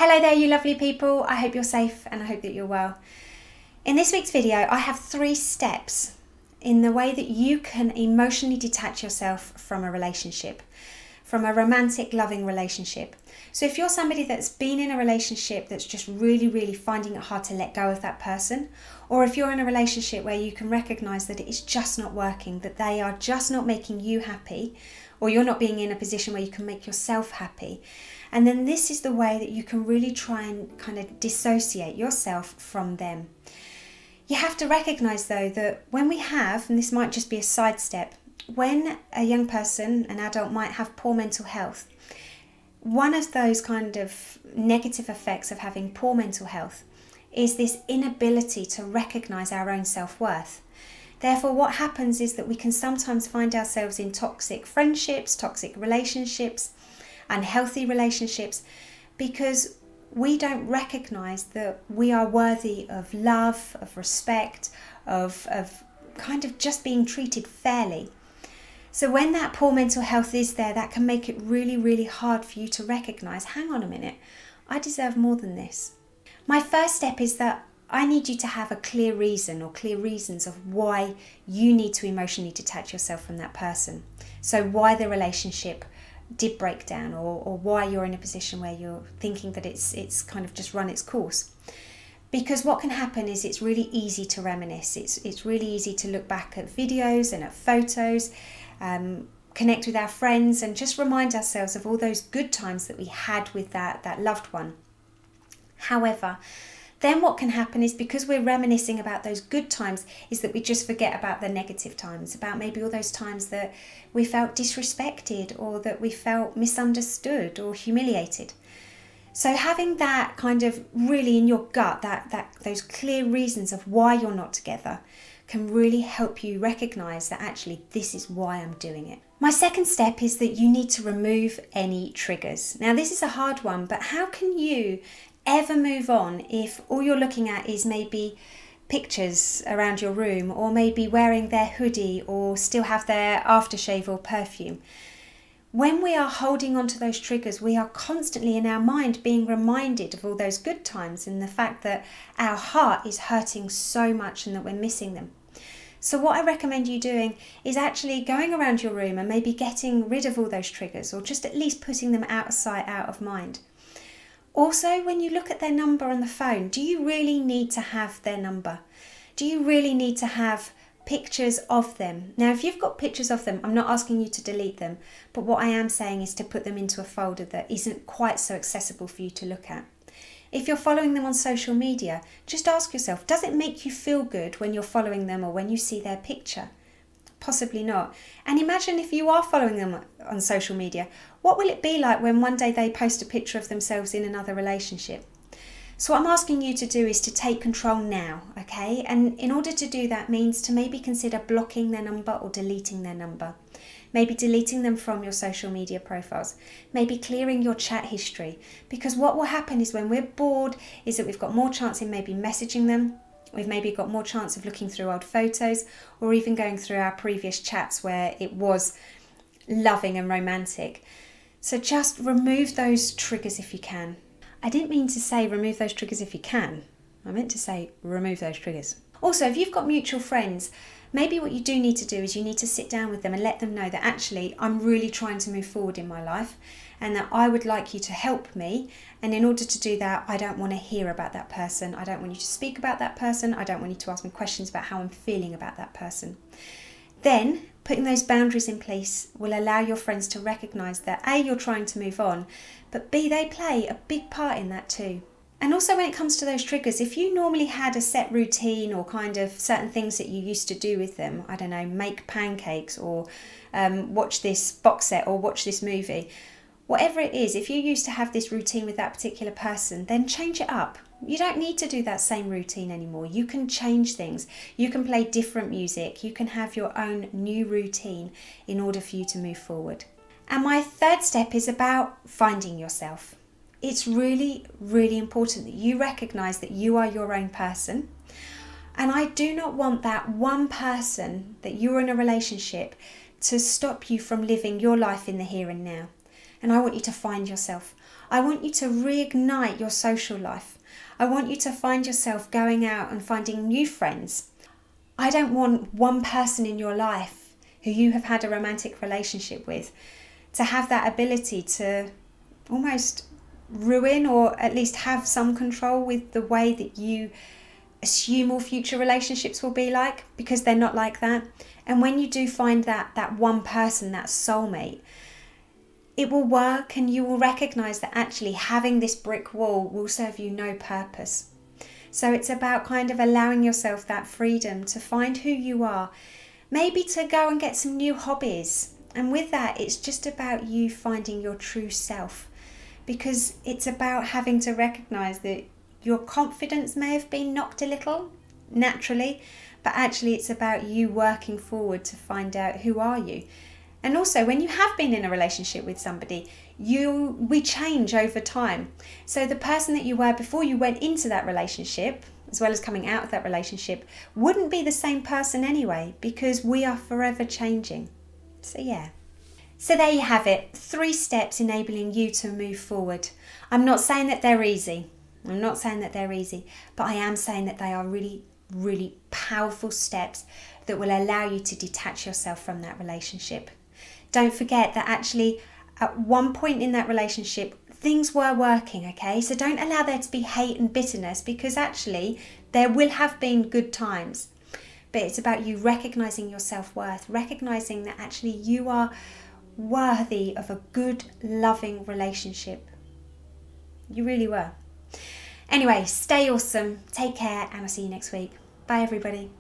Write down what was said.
Hello there, you lovely people. I hope you're safe and I hope that you're well. In this week's video, I have 3 steps in the way that you can emotionally detach yourself from a relationship, from a romantic, loving relationship. So if you're somebody that's been in a relationship that's just really finding it hard to let go of that person, or if you're in a relationship where you can recognize that it's just not working, that they are just not making you happy, or you're not being in a position where you can make yourself happy, and then this is the way that you can really try and kind of dissociate yourself from them. You have to recognize though that when we have, and this might just be a sidestep, when a young person, an adult, might have poor mental health, one of those kind of negative effects of having poor mental health is this inability to recognize our own self-worth. Therefore, what happens is that we can sometimes find ourselves in toxic friendships, toxic relationships, unhealthy relationships, because we don't recognize that we are worthy of love, of respect, of kind of just being treated fairly. So when that poor mental health is there, that can make it really hard for you to recognize, hang on a minute, I deserve more than this. My first step is that I need you to have a clear reason or clear reasons of why you need to emotionally detach yourself from that person. So why the relationship did break down, or why you're in a position where you're thinking that it's kind of just run its course. Because what can happen is it's really easy to reminisce. It's really easy to look back at videos and at photos, connect with our friends and just remind ourselves of all those good times that we had with that loved one. However, then what can happen is, because we're reminiscing about those good times, is that we just forget about the negative times, about maybe all those times that we felt disrespected or that we felt misunderstood or humiliated. So having that kind of really in your gut, that those clear reasons of why you're not together, can really help you recognize that actually this is why I'm doing it. My second step is that you need to remove any triggers. Now this is a hard one, but how can you ever move on if all you're looking at is maybe pictures around your room, or maybe wearing their hoodie, or still have their aftershave or perfume? When we are holding on to those triggers, we are constantly in our mind being reminded of all those good times and the fact that our heart is hurting so much and that we're missing them. So what I recommend you doing is actually going around your room and maybe getting rid of all those triggers, or just at least putting them out of sight, out of mind. Also, when you look at their number on the phone, do you really need to have their number? Do you really need to have pictures of them? Now, if you've got pictures of them, I'm not asking you to delete them, but what I am saying is to put them into a folder that isn't quite so accessible for you to look at. If you're following them on social media, just ask yourself, does it make you feel good when you're following them or when you see their picture? Possibly not. And imagine if you are following them on social media, what will it be like when one day they post a picture of themselves in another relationship? So what I'm asking you to do is to take control now, okay? And in order to do that means to maybe consider blocking their number or deleting their number. Maybe deleting them from your social media profiles. Maybe clearing your chat history. Because what will happen is when we're bored is that we've got more chance in maybe messaging them. We've maybe got more chance of looking through old photos, or even going through our previous chats where it was loving and romantic. So just remove those triggers if you can. I didn't mean to say remove those triggers if you can. I meant to say remove those triggers. Also, if you've got mutual friends, maybe what you do need to do is you need to sit down with them and let them know that actually I'm really trying to move forward in my life and that I would like you to help me. And in order to do that, I don't want to hear about that person. I don't want you to speak about that person. I don't want you to ask me questions about how I'm feeling about that person. Then, putting those boundaries in place will allow your friends to recognise that A, you're trying to move on, but B, they play a big part in that too. And also when it comes to those triggers, if you normally had a set routine or kind of certain things that you used to do with them, I don't know, make pancakes or watch this box set or watch this movie, whatever it is, if you used to have this routine with that particular person, then change it up. You don't need to do that same routine anymore. You can change things. You can play different music. You can have your own new routine in order for you to move forward. And my third step is about finding yourself. It's really important that you recognise that you are your own person. And I do not want that one person that you're in a relationship to stop you from living your life in the here and now. And I want you to find yourself. I want you to reignite your social life. I want you to find yourself going out and finding new friends. I don't want one person in your life who you have had a romantic relationship with to have that ability to almost ruin or at least have some control with the way that you assume all future relationships will be like, because they're not like that. And when you do find that one person, that soulmate, it will work, and you will recognize that actually having this brick wall will serve you no purpose. So it's about kind of allowing yourself that freedom to find who you are, maybe to go and get some new hobbies. And with that, it's just about you finding your true self, because it's about having to recognize that your confidence may have been knocked a little naturally, but actually it's about you working forward to find out who are you. And also, when you have been in a relationship with somebody, we change over time. So the person that you were before you went into that relationship, as well as coming out of that relationship, wouldn't be the same person anyway, because we are forever changing. So yeah. So there you have it, 3 steps enabling you to move forward. I'm not saying that they're easy. But I am saying that they are really, really powerful steps that will allow you to detach yourself from that relationship. Don't forget that actually at one point in that relationship, things were working, okay? So don't allow there to be hate and bitterness, because actually there will have been good times. But it's about you recognizing your self-worth, recognizing that actually you are worthy of a good, loving relationship. You really were. Anyway, stay awesome, take care, and I'll see you next week. Bye everybody.